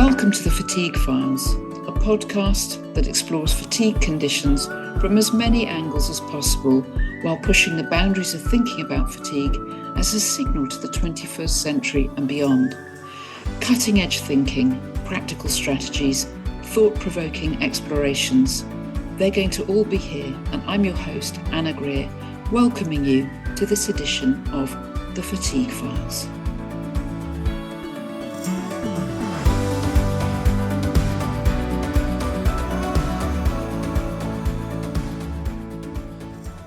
Welcome to the Fatigue Files, a podcast that explores fatigue conditions from as many angles as possible while pushing the boundaries of thinking about fatigue as a signal to the 21st century and beyond. Cutting-edge thinking, practical strategies, thought-provoking explorations. They're going to all be here, and I'm your host, Anna Greer, welcoming you to this edition of the Fatigue Files.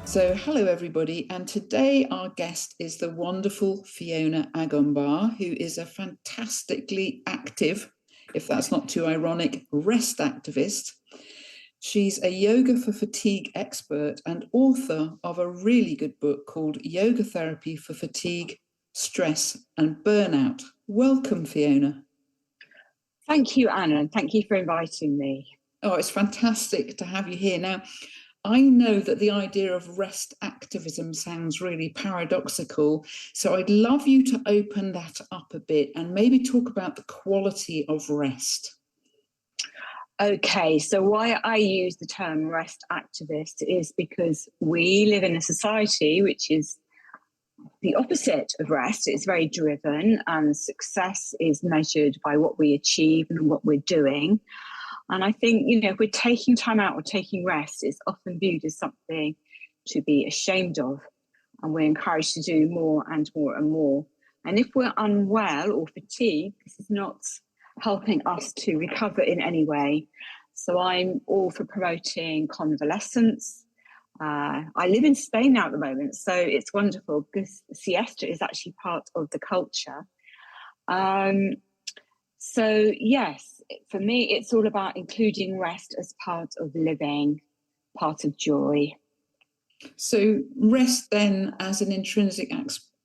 So hello everybody, and today our guest is the wonderful Fiona Agombar, who is a fantastically active, if that's not too ironic, rest activist. She's a yoga for fatigue expert and author of a really good book called Yoga Therapy for Fatigue, Stress and Burnout. Welcome, Fiona. Thank you, Anna, and thank you for inviting me. Oh, it's fantastic to have you here. Now, I know that the idea of rest activism sounds really paradoxical, so I'd love you to open that up a bit and maybe talk about the quality of rest. Okay, so why I use the term rest activist is because we live in a society which is the opposite of rest. It's very driven, and success is measured by what we achieve and what we're doing. And I think, if we're taking time out or taking rest, it's often viewed as something to be ashamed of. And we're encouraged to do more and more and more. And if we're unwell or fatigued, this is not helping us to recover in any way. So I'm all for promoting convalescence. I live in Spain now at the moment, so it's wonderful because siesta is actually part of the culture. So yes, for me, it's all about including rest as part of living, part of joy. So rest then as an intrinsic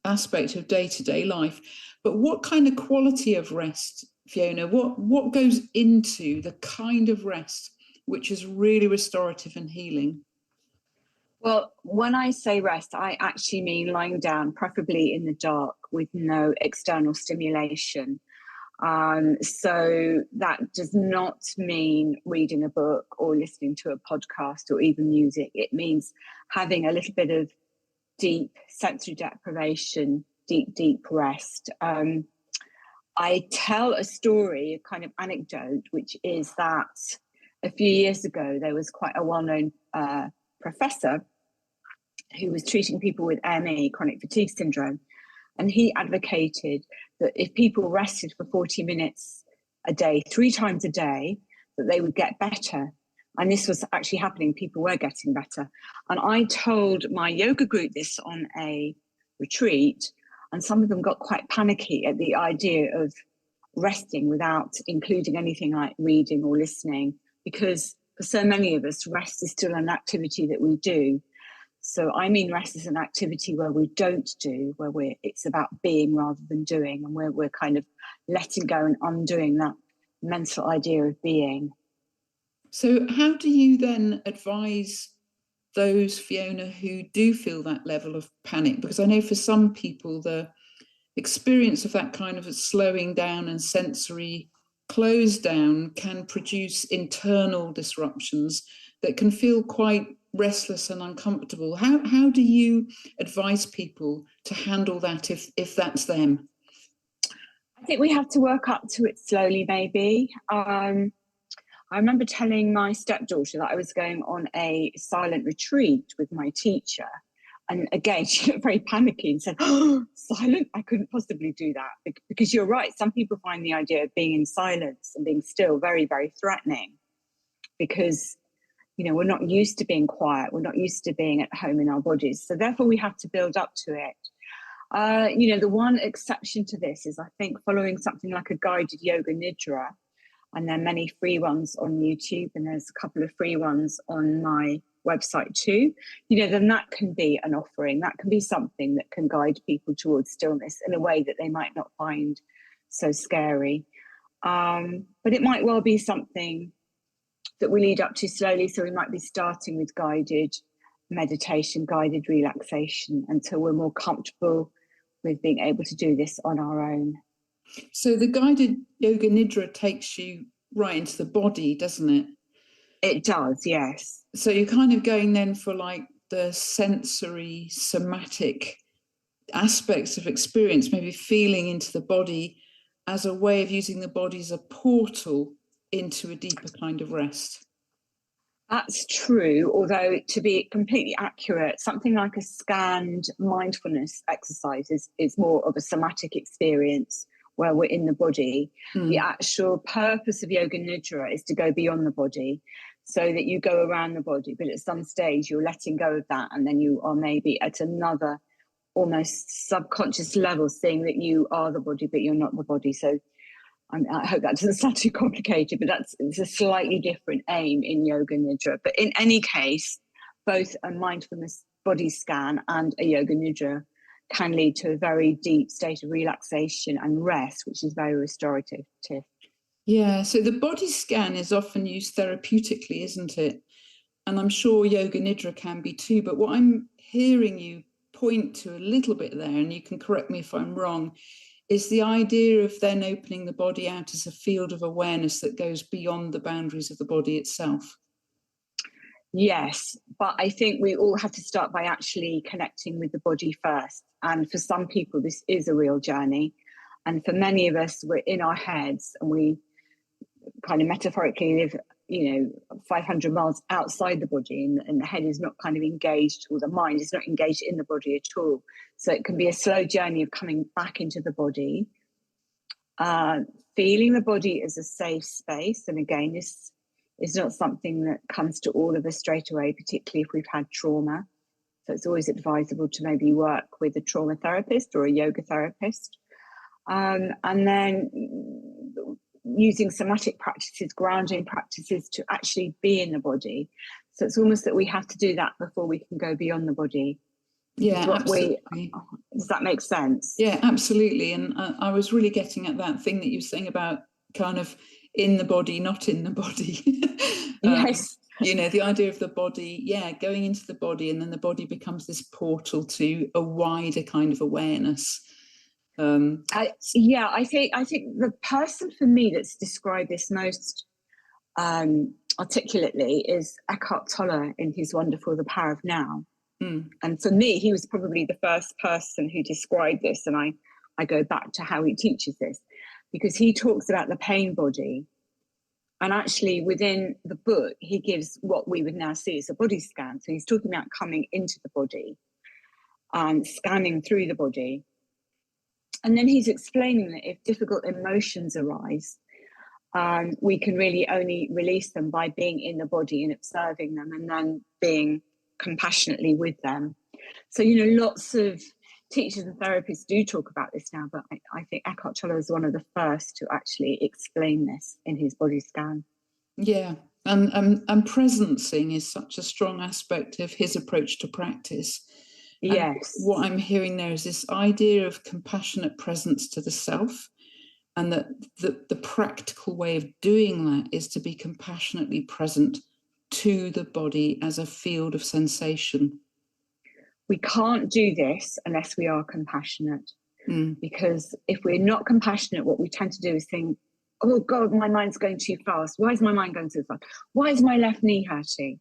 aspect of day-to-day life. But what kind of quality of rest, Fiona? What goes into the kind of rest which is really restorative and healing? Well, when I say rest, I actually mean lying down, preferably in the dark with no external stimulation. So that does not mean reading a book or listening to a podcast or even music. It means having a little bit of deep sensory deprivation, deep rest. I tell a story, a kind of anecdote, which is that a few years ago, there was quite a well-known professor who was treating people with ME, chronic fatigue syndrome. And he advocated that if people rested for 40 minutes a day, 3 times a day, that they would get better. And this was actually happening. People were getting better. And I told my yoga group this on a retreat, and some of them got quite panicky at the idea of resting without including anything like reading or listening, because for so many of us, rest is still an activity that we do. So I mean rest is an activity where we don't do, where it's about being rather than doing, and where we're kind of letting go and undoing that mental idea of being. So how do you then advise those, Fiona, who do feel that level of panic? Because I know for some people, the experience of that kind of a slowing down and sensory close down can produce internal disruptions that can feel quite restless and uncomfortable. How do you advise people to handle that if that's them? I think we have to work up to it slowly, maybe. I remember telling my stepdaughter that I was going on a silent retreat with my teacher. And again, she got very panicky and said, "Oh, silent? I couldn't possibly do that." Because you're right, some people find the idea of being in silence and being still very, very threatening, because we're not used to being quiet. We're not used to being at home in our bodies. So therefore, we have to build up to it. The one exception to this is, I think, following something like a guided yoga nidra. And there are many free ones on YouTube, and there's a couple of free ones on my website too. Then that can be an offering. That can be something that can guide people towards stillness in a way that they might not find so scary. But it might well be something that we lead up to slowly. So we might be starting with guided meditation, guided relaxation, until we're more comfortable with being able to do this on our own. So the guided yoga nidra takes you right into the body, doesn't it? It does, yes. So you're kind of going then for like the sensory, somatic aspects of experience, maybe feeling into the body as a way of using the body as a portal into a deeper kind of rest. That's true, although to be completely accurate, something like a scanned mindfulness exercise is more of a somatic experience where we're in the body. The actual purpose of yoga nidra is to go beyond the body, so that you go around the body, but at some stage you're letting go of that, and then you are maybe at another almost subconscious level seeing that you are the body, but you're not the body. So I hope that doesn't sound too complicated, but it's a slightly different aim in yoga nidra. But in any case, both a mindfulness body scan and a yoga nidra can lead to a very deep state of relaxation and rest, which is very restorative. Yeah, so the body scan is often used therapeutically, isn't it? And I'm sure yoga nidra can be too. But what I'm hearing you point to a little bit there, and you can correct me if I'm wrong, is the idea of then opening the body out as a field of awareness that goes beyond the boundaries of the body itself. Yes, but I think we all have to start by actually connecting with the body first. And for some people, this is a real journey. And for many of us, we're in our heads and we kind of metaphorically live, 500 miles outside the body, and the head is not kind of engaged, or the mind is not engaged in the body at all. So it can be a slow journey of coming back into the body, feeling the body as a safe space. And again, this is not something that comes to all of us straight away, particularly if we've had trauma. So it's always advisable to maybe work with a trauma therapist or a yoga therapist. And then using somatic practices, grounding practices to actually be in the body. So it's almost that we have to do that before we can go beyond the body. Yeah, absolutely. Does that make sense? Yeah, absolutely. And I was really getting at that thing that you were saying about kind of in the body, not in the body. Yes. The idea of the body, going into the body, and then the body becomes this portal to a wider kind of awareness. I think the person for me that's described this most articulately is Eckhart Tolle in his wonderful The Power of Now. And for me, he was probably the first person who described this, and I go back to how he teaches this, because he talks about the pain body. And actually within the book, he gives what we would now see as a body scan. So he's talking about coming into the body and scanning through the body. And then he's explaining that if difficult emotions arise, we can really only release them by being in the body and observing them, and then being compassionately with them. So, lots of teachers and therapists do talk about this now, but I think Eckhart Tolle is one of the first to actually explain this in his body scan. Yeah, and presencing is such a strong aspect of his approach to practice. Yes. And what I'm hearing there is this idea of compassionate presence to the self, and that the practical way of doing that is to be compassionately present to the body as a field of sensation. We can't do this unless we are compassionate, because if we're not compassionate, what we tend to do is think, oh God, my mind's going too fast. Why is my mind going so fast? Why is my left knee hurting?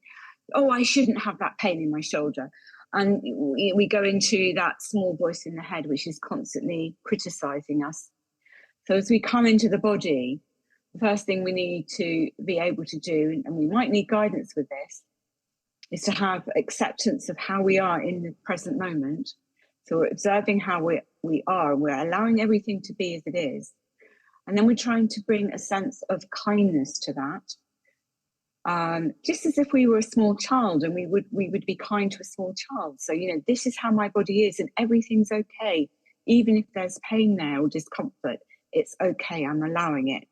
Oh, I shouldn't have that pain in my shoulder. And we go into that small voice in the head, which is constantly criticizing us. So as we come into the body, the first thing we need to be able to do, and we might need guidance with this, is to have acceptance of how we are in the present moment. So we're observing how we are, and we're allowing everything to be as it is. And then we're trying to bring a sense of kindness to that. Just as if we were a small child, and we would be kind to a small child. So, this is how my body is, and everything's okay. Even if there's pain there or discomfort, it's okay, I'm allowing it.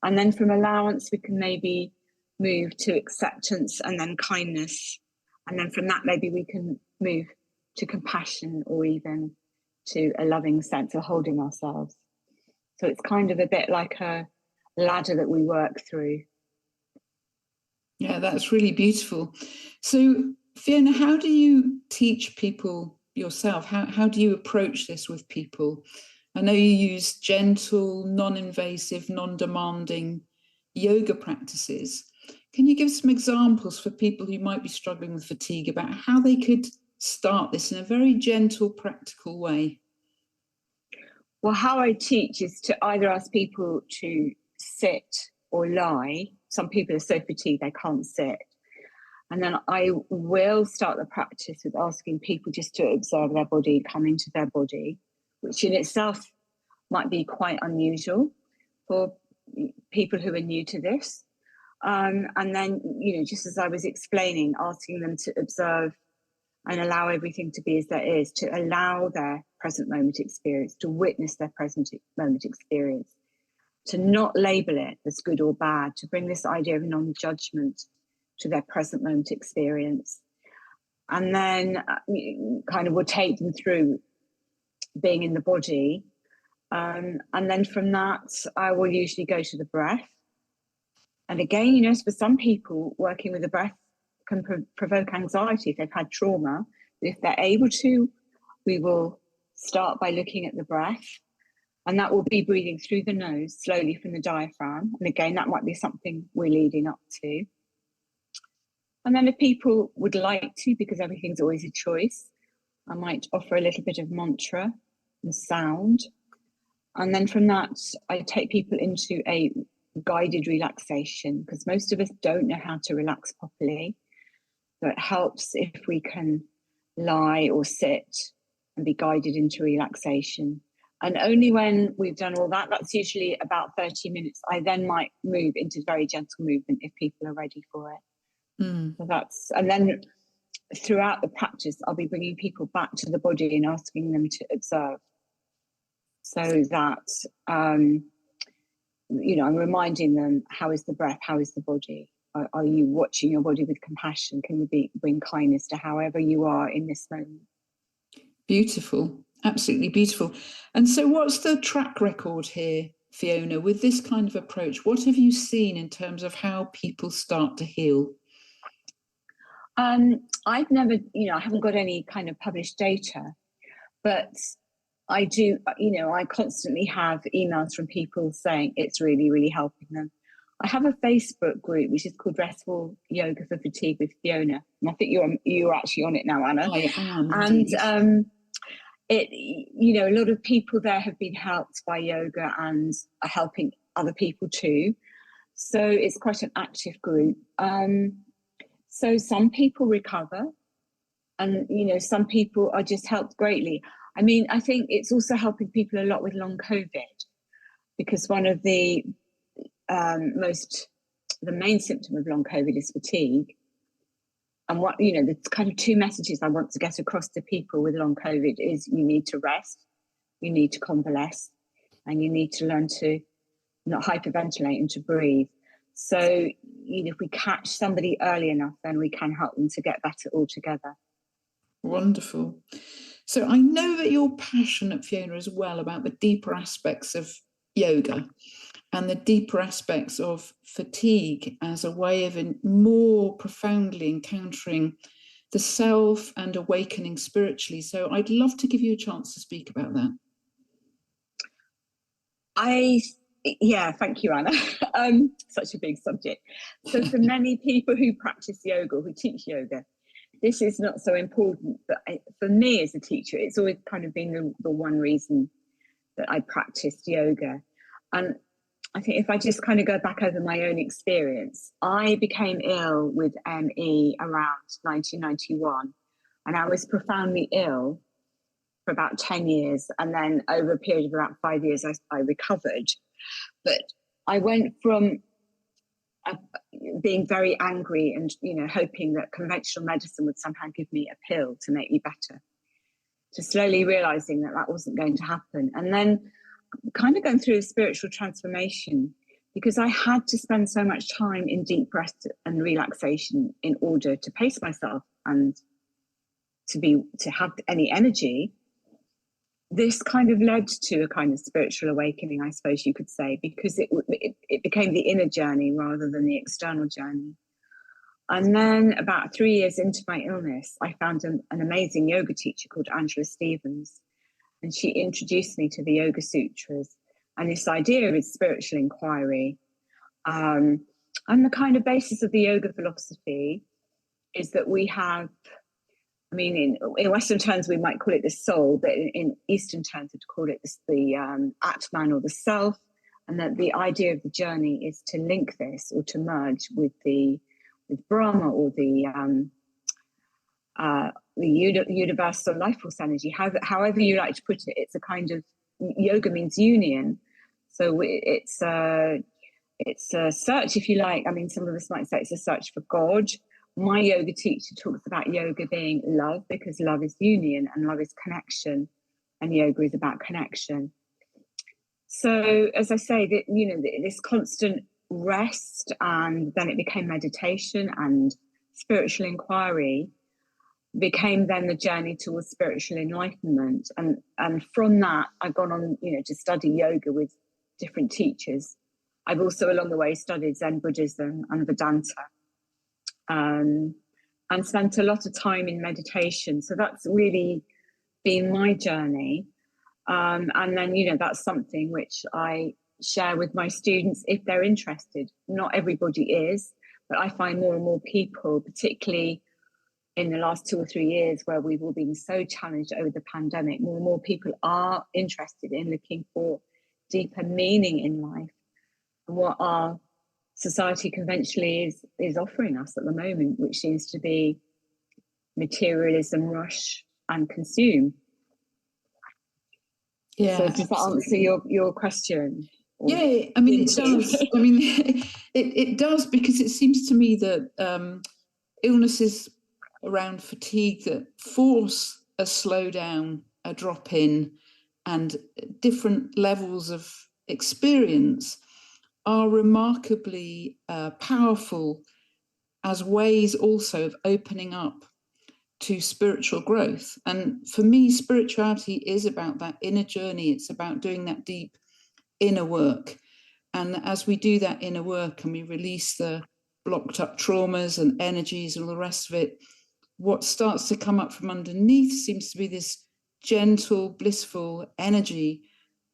And then from allowance, we can maybe move to acceptance and then kindness. And then from that, maybe we can move to compassion, or even to a loving sense of holding ourselves. So it's kind of a bit like a ladder that we work through. Yeah, that's really beautiful. So, Fiona, how do you teach people yourself? How do you approach this with people? I know you use gentle, non-invasive, non-demanding yoga practices. Can you give some examples for people who might be struggling with fatigue about how they could start this in a very gentle, practical way? Well, how I teach is to either ask people to sit or lie. Some people are so fatigued they can't sit. And then I will start the practice with asking people just to observe their body, come into their body, which in itself might be quite unusual for people who are new to this. And then, just as I was explaining, asking them to observe and allow everything to be as there is, to allow their present moment experience, to witness their present moment experience, to not label it as good or bad, to bring this idea of non-judgment to their present moment experience. And then kind of will take them through being in the body. And then from that, I will usually go to the breath. And again, for some people, working with the breath can provoke anxiety if they've had trauma. But if they're able to, we will start by looking at the breath. And that will be breathing through the nose, slowly from the diaphragm. And again, that might be something we're leading up to. And then if people would like to, because everything's always a choice, I might offer a little bit of mantra and sound. And then from that, I take people into a guided relaxation, because most of us don't know how to relax properly. So it helps if we can lie or sit and be guided into relaxation. And only when we've done all that, that's usually about 30 minutes, I then might move into very gentle movement if people are ready for it. So and then throughout the practice, I'll be bringing people back to the body and asking them to observe, so that I'm reminding them, how is the breath, how is the body? Are you watching your body with compassion? Can you bring kindness to however you are in this moment? Beautiful, absolutely beautiful. And so what's the track record here, Fiona, with this kind of approach? What have you seen in terms of how people start to heal? I've never, I haven't got any kind of published data, but I do, I constantly have emails from people saying it's really, really helping them. I have a Facebook group which is called Restful Yoga for Fatigue with Fiona, and I think you're actually on it now, Anna. I am, and a lot of people there have been helped by yoga and are helping other people too. So it's quite an active group. So some people recover, and some people are just helped greatly. I mean, I think it's also helping people a lot with long COVID, because one of the main symptom of long COVID is fatigue. And what, the kind of two messages I want to get across to people with long COVID is you need to rest, you need to convalesce, and you need to learn to not hyperventilate and to breathe. So, if we catch somebody early enough, then we can help them to get better altogether. Wonderful. So I know that you're passionate, Fiona, as well about the deeper aspects of yoga and the deeper aspects of fatigue as a way of more profoundly encountering the self and awakening spiritually. So I'd love to give you a chance to speak about that. Thank you, Anna. Such a big subject. So for many people who practice yoga, who teach yoga, this is not so important. But for me as a teacher, it's always kind of been the one reason that I practiced yoga. And I think if I just kind of go back over my own experience, I became ill with ME around 1991, and I was profoundly ill for about 10 years. And then over a period of about 5 years, I recovered. But I went from being very angry and, hoping that conventional medicine would somehow give me a pill to make me better, to slowly realizing that wasn't going to happen. And then kind of going through a spiritual transformation, because I had to spend so much time in deep breath and relaxation in order to pace myself and to have any energy. This kind of led to a kind of spiritual awakening, I suppose you could say, because it became the inner journey rather than the external journey. And then about 3 years into my illness, I found an amazing yoga teacher called Angela Stevens. and she introduced me to the Yoga Sutras and this idea of spiritual inquiry. And the kind of basis of the yoga philosophy is that we have, I mean, in Western terms, we might call it the soul, but in Eastern terms, we'd call it the Atman, or the self. And that the idea of the journey is to link this, or to merge with Brahma, or the universal life force energy. However you like to put it, it's a kind of, yoga means union. So it's a search, if you like. I mean, some of us might say it's a search for God. My yoga teacher talks about yoga being love, because love is union and love is connection, and yoga is about connection. So, as I say, that, you know, this constant rest, and then it became meditation, and spiritual inquiry became then the journey towards spiritual enlightenment. And from that, I've gone on, you know, to study yoga with different teachers. I've also, along the way, studied Zen Buddhism and Vedanta, and spent a lot of time in meditation. So that's really been my journey. And then, you know, that's something which I share with my students if they're interested. Not everybody is, but I find more and more people, particularly in the last 2 or 3 years, where we've all been so challenged over the pandemic, more and more people are interested in looking for deeper meaning in life, and what our society conventionally is offering us at the moment, which seems to be materialism, rush, and consume. Yeah. So does that answer your question? Yeah, I mean, it does. I mean, it does, because it seems to me that illnesses around fatigue that force a slowdown, a drop in, and different levels of experience are remarkably powerful as ways also of opening up to spiritual growth. And for me, spirituality is about that inner journey. It's about doing that deep inner work. And as we do that inner work and we release the blocked up traumas and energies and all the rest of it, what starts to come up from underneath seems to be this gentle, blissful energy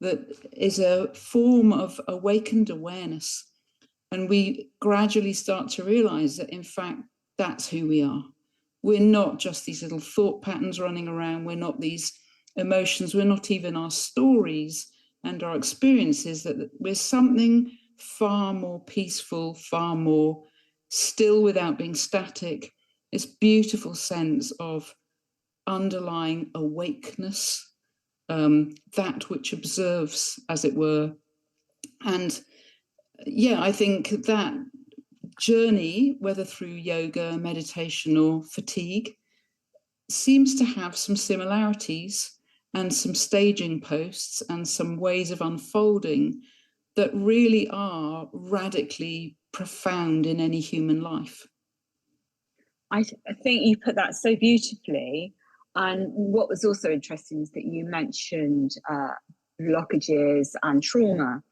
that is a form of awakened awareness. And we gradually start to realize that, in fact, that's who we are. We're not just these little thought patterns running around. We're not these emotions. We're not even our stories and our experiences. That we're something far more peaceful, far more still without being static. This beautiful sense of underlying awakeness, that which observes, as it were. And yeah, I think that journey, whether through yoga, meditation, or fatigue, seems to have some similarities and some staging posts and some ways of unfolding that really are radically profound in any human life. I think you put that so beautifully. And what was also interesting is that you mentioned blockages and trauma.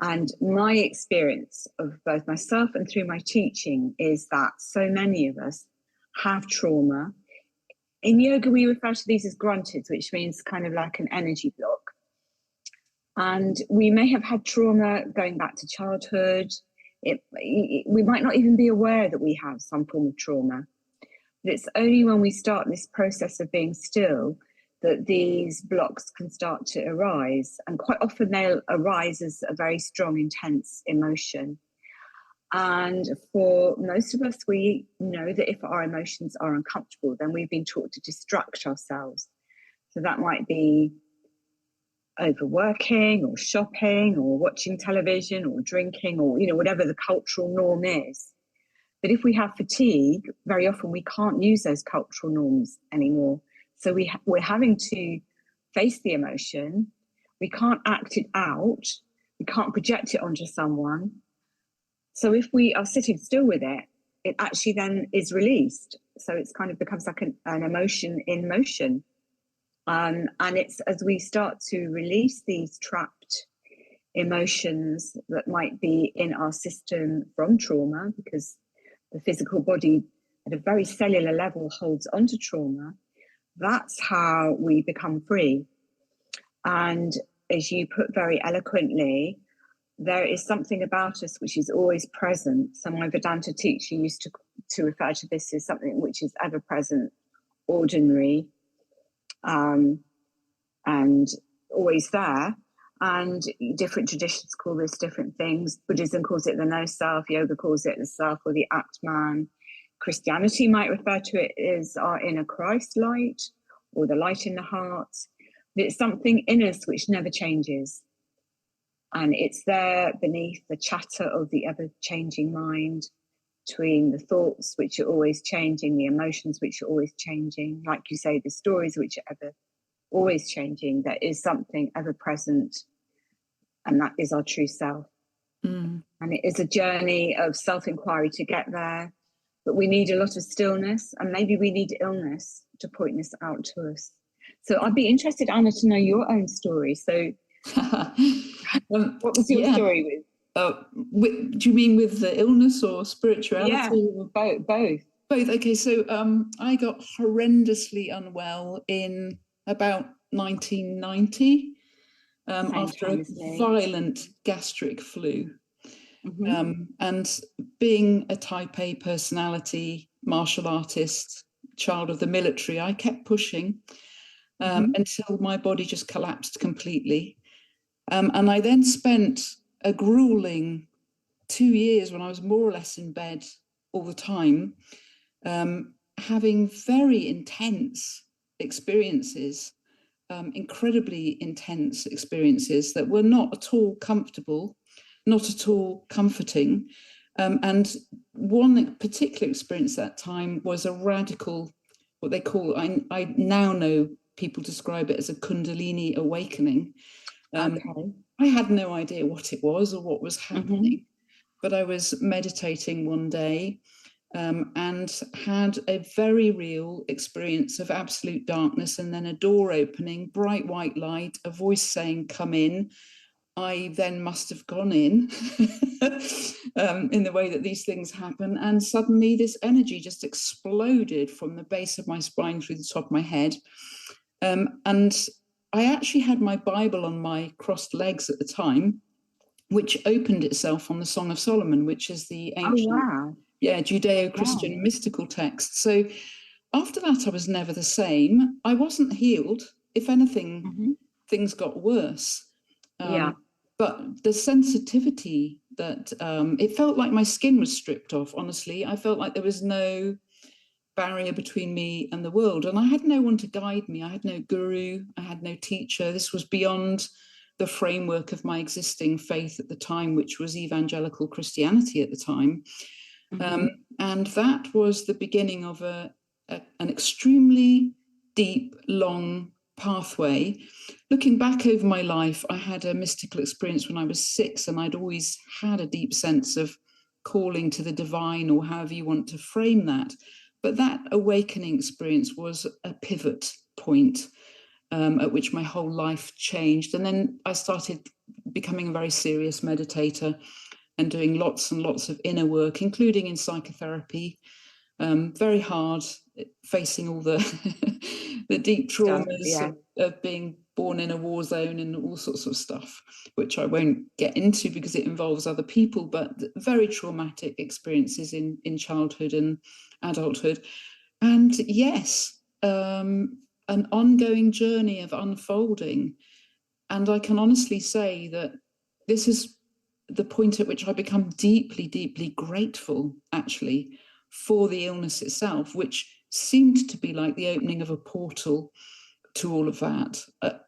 And my experience of both myself and through my teaching is that so many of us have trauma. In yoga, we refer to these as grunted, which means kind of like an energy block. And we may have had trauma going back to childhood. We might not even be aware that we have some form of trauma. But it's only when we start this process of being still that these blocks can start to arise. And quite often they'll arise as a very strong, intense emotion. And for most of us, we know that if our emotions are uncomfortable, then we've been taught to distract ourselves. So that might be overworking or shopping or watching television or drinking or, you know, whatever the cultural norm is. But if we have fatigue, very often we can't use those cultural norms anymore. So we're having to face the emotion. We can't act it out. We can't project it onto someone. So if we are sitting still with it, it actually then is released. So it's kind of becomes like an emotion in motion. And it's as we start to release these trapped emotions that might be in our system from trauma, because the physical body at a very cellular level holds onto trauma, that's how we become free. And as you put very eloquently, there is something about us which is always present. So my Vedanta teacher used to refer to this as something which is ever present, ordinary, and always there. And different traditions call this different things. Buddhism calls it the no self, yoga calls it the self or the Atman. Christianity might refer to it as our inner Christ light or the light in the heart. But it's something in us which never changes. And it's there beneath the chatter of the ever-changing mind, between the thoughts which are always changing, the emotions which are always changing, like you say, the stories which are ever always changing. There is something ever present, and that is our true self. And it is a journey of self-inquiry to get there, but we need a lot of stillness, and maybe we need illness to point this out to us. So I'd be interested, Anna, to know your own story. So what was your story with? Do you mean with the illness or spirituality? Yeah, both. Both. Okay, so I got horrendously unwell in about 1990 after a violent gastric flu. And being a type A personality, martial artist, child of the military, I kept pushing until my body just collapsed completely. And I then spent a grueling 2 years when I was more or less in bed all the time, having very intense experiences, incredibly intense experiences that were not at all comfortable, not at all comforting. And one particular experience that time was a radical, what they call, I now know people describe it as a Kundalini awakening. I had no idea what it was or what was happening, but I was meditating one day and had a very real experience of absolute darkness, and then a door opening, bright white light, a voice saying, "Come in." I then must have gone in the way that these things happen. And suddenly this energy just exploded from the base of my spine through the top of my head. And I actually had my Bible on my crossed legs at the time, which opened itself on the Song of Solomon, which is the ancient Judeo-Christian mystical text. So after that, I was never the same. I wasn't healed. If anything, things got worse. But the sensitivity that it felt like my skin was stripped off, honestly. I felt like there was no barrier between me and the world. And I had no one to guide me. I had no guru. I had no teacher. This was beyond the framework of my existing faith at the time, which was evangelical Christianity at the time. And that was the beginning of an extremely deep, long pathway. Looking back over my life, I had a mystical experience when I was 6, and I'd always had a deep sense of calling to the divine, or however you want to frame that. But that awakening experience was a pivot point at which my whole life changed. And then I started becoming a very serious meditator and doing lots and lots of inner work, including in psychotherapy. Very hard, facing all the the deep traumas of being born in a war zone and all sorts of stuff, which I won't get into because it involves other people, but very traumatic experiences in childhood and adulthood. And yes, an ongoing journey of unfolding. And I can honestly say that this is the point at which I become deeply, deeply grateful, actually, for the illness itself, which seemed to be like the opening of a portal to all of that.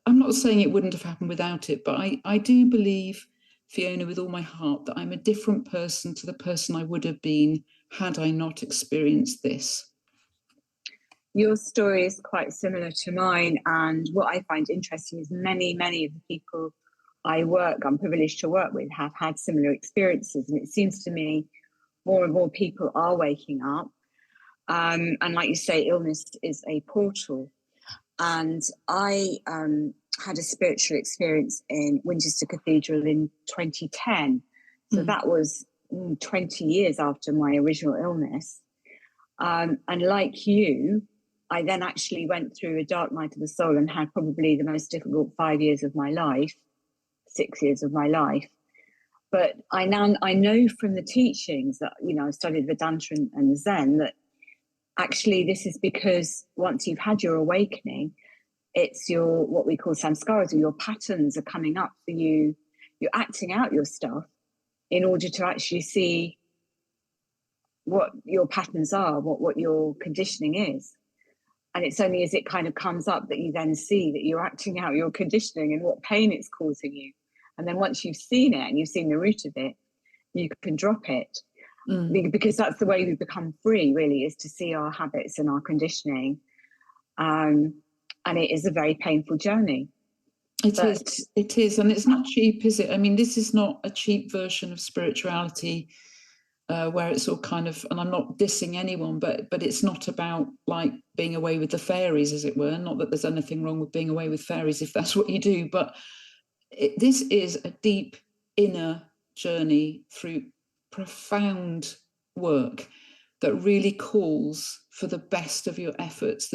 I'm not saying it wouldn't have happened without it, but I do believe, Fiona, with all my heart, that I'm a different person to the person I would have been had I not experienced this. Your story is quite similar to mine, and what I find interesting is many of the people I'm privileged to work with, have had similar experiences, and it seems to me more and more people are waking up. And like you say, illness is a portal. And I had a spiritual experience in Winchester Cathedral in 2010. So that was 20 years after my original illness. And like you, I then actually went through a dark night of the soul and had probably the most difficult 5 years of my life, 6 years of my life. But I know from the teachings that, I studied Vedanta and Zen, that actually this is because once you've had your awakening, it's your, what we call samskaras, or your patterns are coming up for you. You're acting out your stuff in order to actually see what your patterns are, what your conditioning is. And it's only as it kind of comes up that you then see that you're acting out your conditioning and what pain it's causing you. And then once you've seen it and you've seen the root of it, you can drop it. Because that's the way we become free, really, is to see our habits and our conditioning. And it is a very painful journey. It is. And it's not cheap, is it? I mean, this is not a cheap version of spirituality where it's all kind of, and I'm not dissing anyone, but it's not about like being away with the fairies, as it were. Not that there's anything wrong with being away with fairies if that's what you do, but this is a deep inner journey through profound work that really calls for the best of your efforts,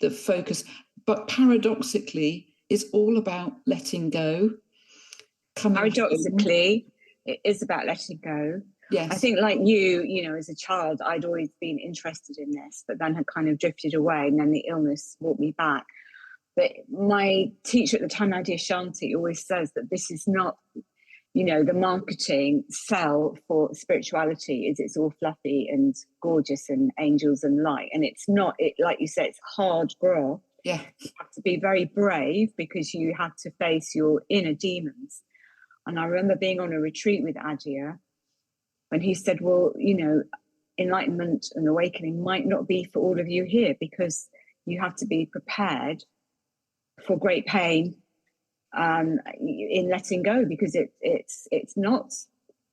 the focus, but paradoxically is all about letting go. Paradoxically, it is about letting go. Yes. I think like you, as a child, I'd always been interested in this, but then had kind of drifted away, and then the illness brought me back. But my teacher at the time, Nadia Shanti, always says that this is not, the marketing sell for spirituality is it's all fluffy and gorgeous and angels and light. And it's not, like you said, it's hard graft. Yeah. You have to be very brave because you have to face your inner demons. And I remember being on a retreat with Adia when he said, well, enlightenment and awakening might not be for all of you here because you have to be prepared for great pain in letting go, because it's not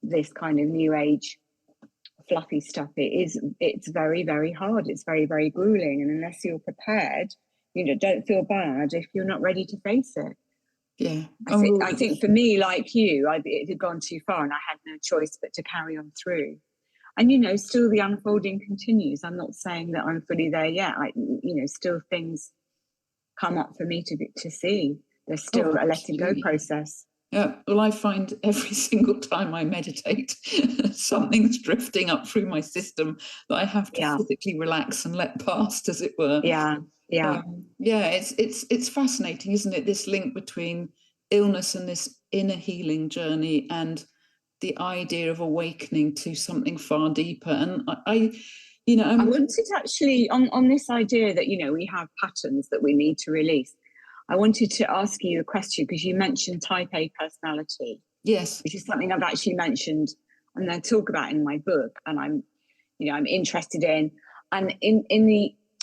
this kind of new age fluffy stuff. It's very, very hard. It's very, very grueling. And unless you're prepared, don't feel bad if you're not ready to face it. Yeah. I think for me, like you, it had gone too far and I had no choice but to carry on through. And, still the unfolding continues. I'm not saying that I'm fully there yet. Still things come up for me to see. There's still a letting go process. Yeah, well, I find every single time I meditate, something's drifting up through my system that I have to physically relax and let past, as it were. Yeah. It's fascinating, isn't it? This link between illness and this inner healing journey, and the idea of awakening to something far deeper. And I wanted to actually on this idea that we have patterns that we need to release. I wanted to ask you a question because you mentioned type A personality. Yes. Which is something I've actually mentioned and I talk about in my book, and I'm interested in. And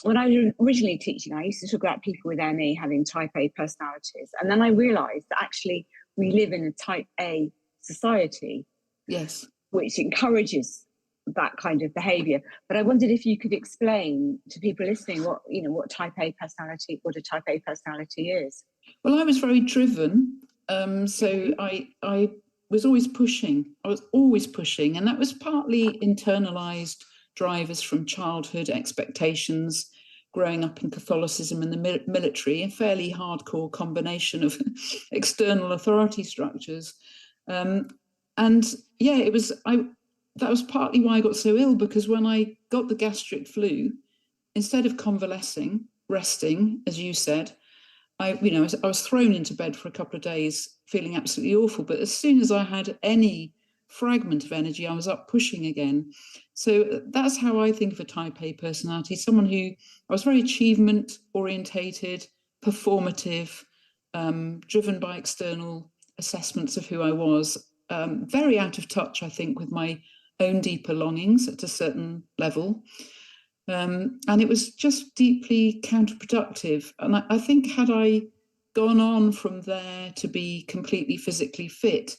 when I was originally teaching, I used to talk about people with ME having type A personalities. And then I realized that actually we live in a type A society. Yes. Which encourages that kind of behavior. But I wondered if you could explain to people listening what a type A personality is. Well, I was very driven. So I was always pushing. And that was partly internalized drivers from childhood, expectations, growing up in Catholicism and the military, a fairly hardcore combination of external authority structures. That was partly why I got so ill, because when I got the gastric flu, instead of convalescing, resting, as you said, I was thrown into bed for a couple of days feeling absolutely awful. But as soon as I had any fragment of energy, I was up pushing again. So that's how I think of a type A personality, someone who I was very achievement orientated, performative, driven by external assessments of who I was, very out of touch, I think, with my own deeper longings at a certain level. And it was just deeply counterproductive. And I think had I gone on from there to be completely physically fit,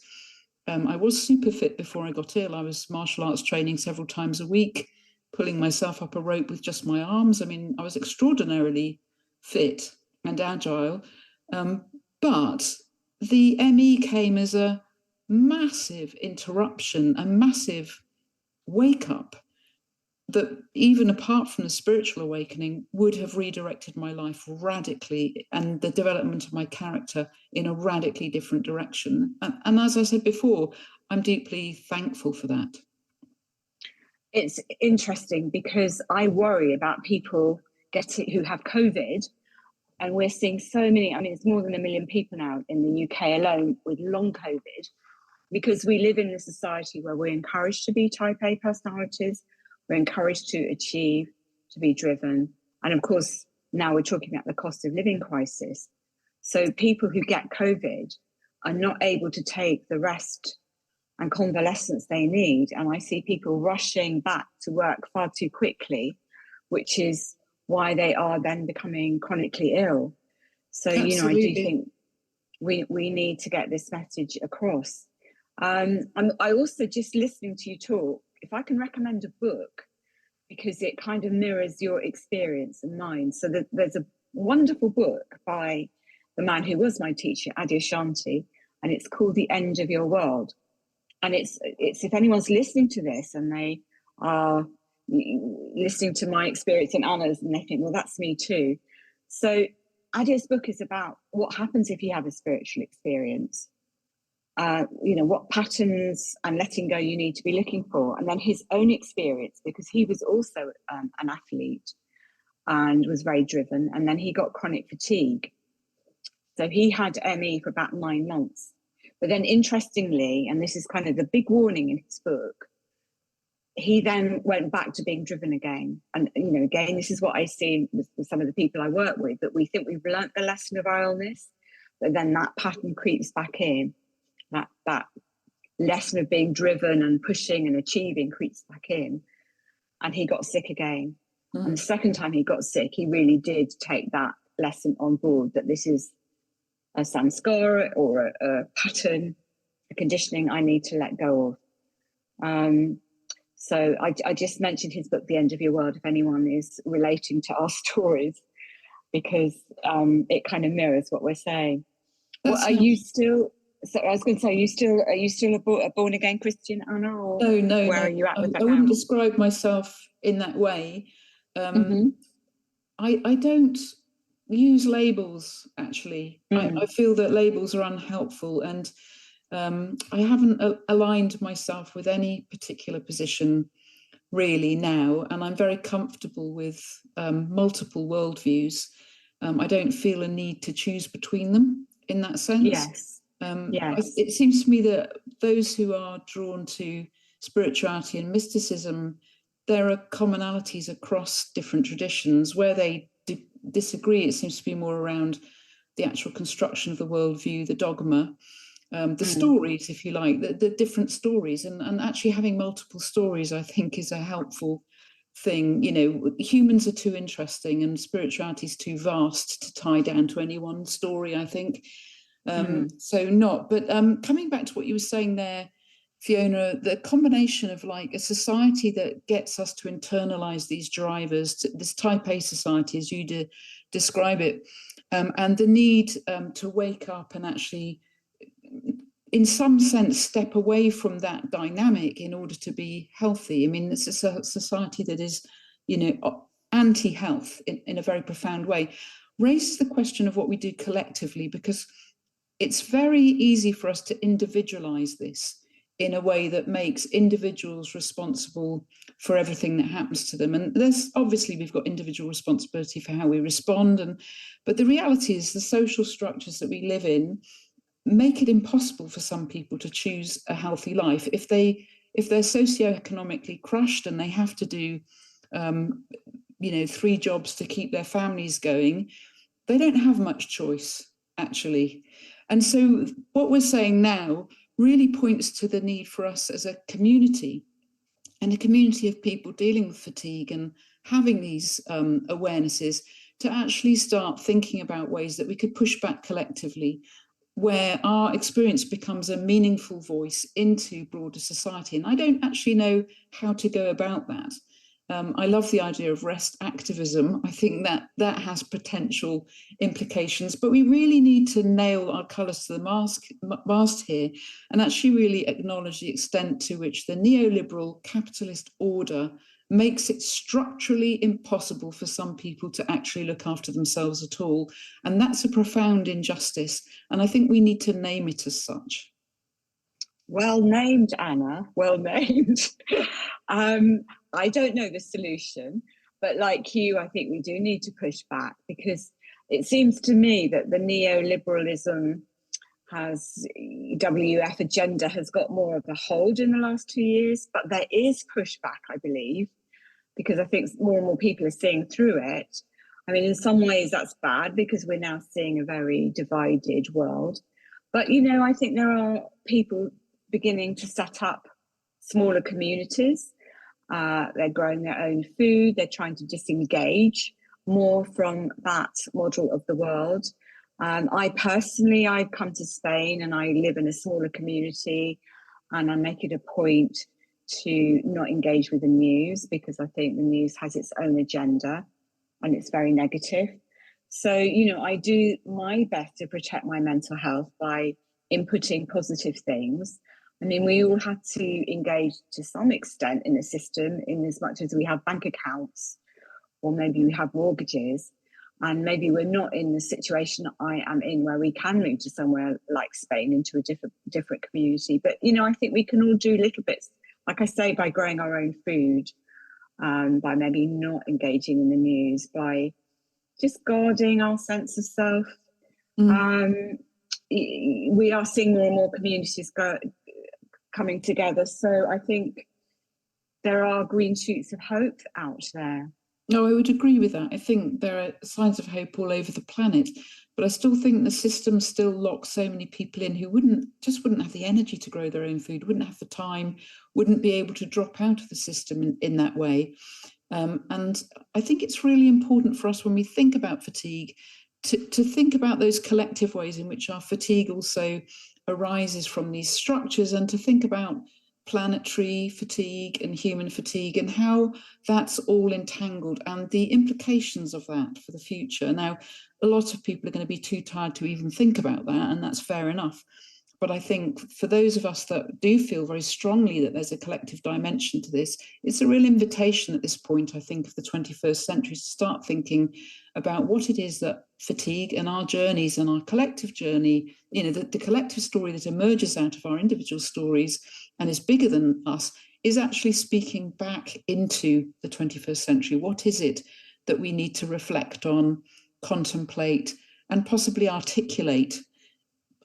I was super fit before I got ill. I was martial arts training several times a week, pulling myself up a rope with just my arms. I mean, I was extraordinarily fit and agile. But the ME came as a massive interruption, a massive wake up that even apart from the spiritual awakening would have redirected my life radically and the development of my character in a radically different direction. And as I said before, I'm deeply thankful for that. It's interesting because I worry about people who have COVID, and we're seeing so many, I mean, it's more than 1 million people now in the UK alone with long COVID, because we live in a society where we're encouraged to be type A personalities, we're encouraged to achieve, to be driven. And of course, now we're talking about the cost of living crisis. So people who get COVID are not able to take the rest and convalescence they need. And I see people rushing back to work far too quickly, which is why they are then becoming chronically ill. So, Absolutely. you know, I do think we need to get this message across. I also, just listening to you talk, if I can recommend a book, because it kind of mirrors your experience and mine. So there's a wonderful book by the man who was my teacher, Adyashanti, and it's called The End of Your World. And it's if anyone's listening to this and they are listening to my experience and Anna's, and they think, well, that's me too. So Ady's book is about what happens if you have a spiritual experience. You know, what patterns and letting go you need to be looking for. And then his own experience, because he was also an athlete and was very driven. And then he got chronic fatigue. So he had ME for about 9 months. But then interestingly, and this is kind of the big warning in his book, he then went back to being driven again. And, you know, again, this is what I see with some of the people I work with, that we think we've learnt the lesson of our illness, but then that pattern creeps back in. That lesson of being driven and pushing and achieving creeps back in. And he got sick again. And the second time he got sick, he really did take that lesson on board, that this is a samskara or a pattern, a conditioning I need to let go of. So I just mentioned his book, The End of Your World, if anyone is relating to our stories, because it kind of mirrors what we're saying. Well, are you still? So I was going to say, are you still a born again Christian, Anna? Or no. Where are you at with that? I wouldn't describe myself in that way. I don't use labels, actually. I feel that labels are unhelpful, and I haven't aligned myself with any particular position really now, and I'm very comfortable with multiple worldviews. I don't feel a need to choose between them in that sense. Yes. It seems to me that those who are drawn to spirituality and mysticism, there are commonalities across different traditions. Where they disagree, it seems to be more around the actual construction of the worldview, the dogma, the stories, if you like, the different stories. And actually having multiple stories, I think, is a helpful thing. You know, humans are too interesting and spirituality is too vast to tie down to any one story, I think. So not, but coming back to what you were saying there, Fiona, the combination of like a society that gets us to internalize these drivers, this type A society, as you describe it, and the need to wake up and actually, in some sense, step away from that dynamic in order to be healthy. I mean, it's a society that is, you know, anti-health in a very profound way, raises the question of what we do collectively, because it's very easy for us to individualize this in a way that makes individuals responsible for everything that happens to them. And there's obviously, we've got individual responsibility for how we respond. But the reality is the social structures that we live in make it impossible for some people to choose a healthy life. If they're socioeconomically crushed and they have to do, 3 jobs to keep their families going, they don't have much choice, actually. And so what we're saying now really points to the need for us as a community, and a community of people dealing with fatigue and having these awarenesses, to actually start thinking about ways that we could push back collectively, where our experience becomes a meaningful voice into broader society. And I don't actually know how to go about that. I love the idea of rest activism. I think that has potential implications, but we really need to nail our colours to the mast here, and actually really acknowledge the extent to which the neoliberal capitalist order makes it structurally impossible for some people to actually look after themselves at all. And that's a profound injustice. And I think we need to name it as such. Well named, Anna, well named. I don't know the solution, but like you, I think we do need to push back, because it seems to me that the neoliberalism WF agenda has got more of a hold in the last 2 years, but there is pushback, I believe, because I think more and more people are seeing through it. I mean, in some ways that's bad, because we're now seeing a very divided world. But, I think there are people beginning to set up smaller communities. They're growing their own food. They're trying to disengage more from that model of the world. I've come to Spain and I live in a smaller community, and I make it a point to not engage with the news, because I think the news has its own agenda and it's very negative. So, I do my best to protect my mental health by inputting positive things. I mean, we all have to engage to some extent in the system, in as much as we have bank accounts, or maybe we have mortgages, and maybe we're not in the situation I am in, where we can move to somewhere like Spain, into a different community. But, I think we can all do little bits, like I say, by growing our own food, by maybe not engaging in the news, by just guarding our sense of self. We are seeing more and more communities coming together. So I think there are green shoots of hope out there. No, I would agree with that. I think there are signs of hope all over the planet, but I still think the system still locks so many people in who wouldn't have the energy to grow their own food, wouldn't have the time, wouldn't be able to drop out of the system in that way. And I think it's really important for us, when we think about fatigue, to think about those collective ways in which our fatigue also arises from these structures, and to think about planetary fatigue and human fatigue, and how that's all entangled, and the implications of that for the future. Now, a lot of people are going to be too tired to even think about that, and that's fair enough. But I think for those of us that do feel very strongly that there's a collective dimension to this, it's a real invitation at this point, I think, of the 21st century, to start thinking about what it is that fatigue and our journeys and our collective journey, the collective story that emerges out of our individual stories and is bigger than us, is actually speaking back into the 21st century. What is it that we need to reflect on, contemplate, and possibly articulate?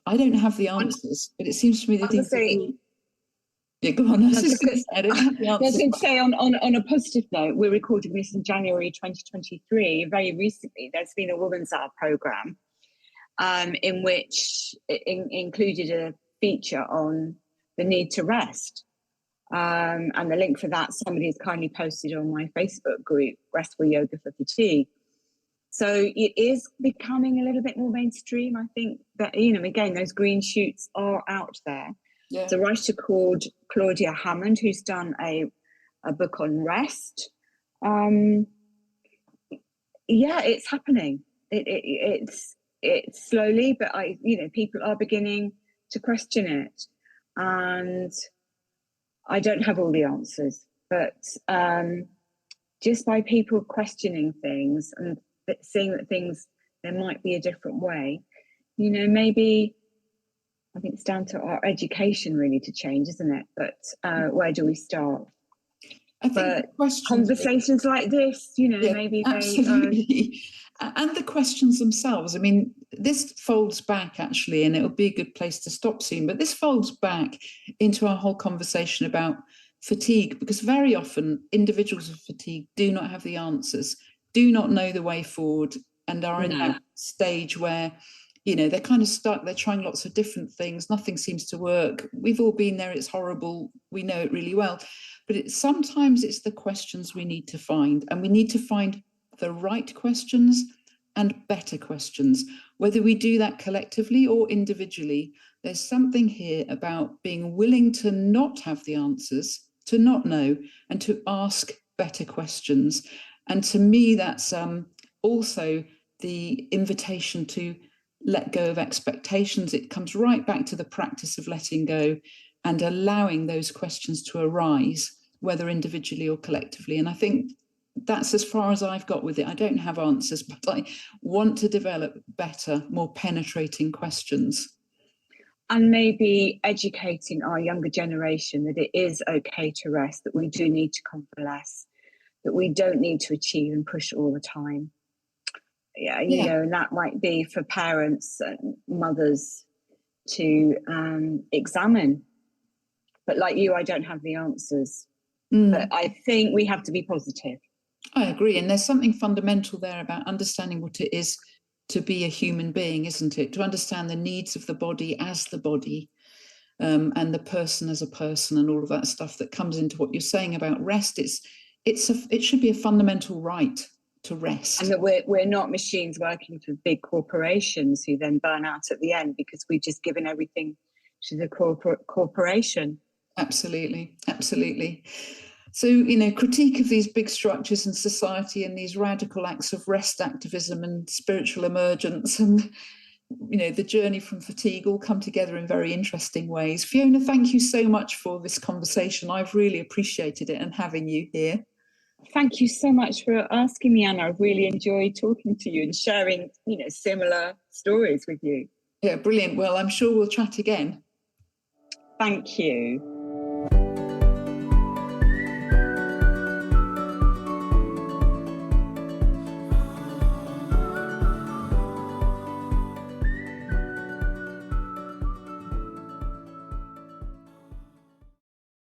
I don't have the answers, but it seems to me that things go on. I was just going to say, I don't have the answers. I was going to say, on a positive note, we're recording this in January 2023. Very recently, there's been a Women's Hour programme in which it included a feature on the need to rest. And the link for that, somebody has kindly posted on my Facebook group, Restful Yoga for Fatigue. So it is becoming a little bit more mainstream. I think that, again, those green shoots are out there. Yeah. There's a writer called Claudia Hammond who's done a book on rest. It's happening. It's slowly, but people are beginning to question it. And I don't have all the answers, but just by people questioning things and seeing that there might be a different way, maybe I think it's down to our education really to change, isn't it? But where do we start? I think conversations like this, maybe absolutely. And the questions themselves. I mean, this folds back actually, and it'll be a good place to stop soon, but this folds back into our whole conversation about fatigue, because very often individuals with fatigue do not have the answers, do not know the way forward, and are in that stage where, they're kind of stuck. They're trying lots of different things. Nothing seems to work. We've all been there. It's horrible. We know it really well. But sometimes it's the questions we need to find, and we need to find the right questions and better questions. Whether we do that collectively or individually, there's something here about being willing to not have the answers, to not know, and to ask better questions. And to me, that's also the invitation to let go of expectations. It comes right back to the practice of letting go and allowing those questions to arise whether individually or collectively. And I think that's as far as I've got with it. I don't have answers, but I want to develop better, more penetrating questions. And maybe educating our younger generation that it is okay to rest, that we do need to convalesce, that we don't need to achieve and push all the time. Yeah, you know, and that might be for parents and mothers to examine. But like you, I don't have the answers. But I think we have to be positive. I agree. And there's something fundamental there about understanding what it is to be a human being, isn't it? To understand the needs of the body as the body, and the person as a person, and all of that stuff that comes into what you're saying about rest. It should be a fundamental right to rest. And that we're not machines working for big corporations who then burn out at the end because we've just given everything to the corporation. Absolutely, absolutely. So, you know, critique of these big structures in society and these radical acts of rest activism and spiritual emergence and, you know, the journey from fatigue all come together in very interesting ways. Fiona, thank you so much for this conversation. I've really appreciated it and having you here. Thank you so much for asking me, Anna. I've really enjoyed talking to you and sharing, you know, similar stories with you. Yeah, brilliant. Well, I'm sure we'll chat again. Thank you.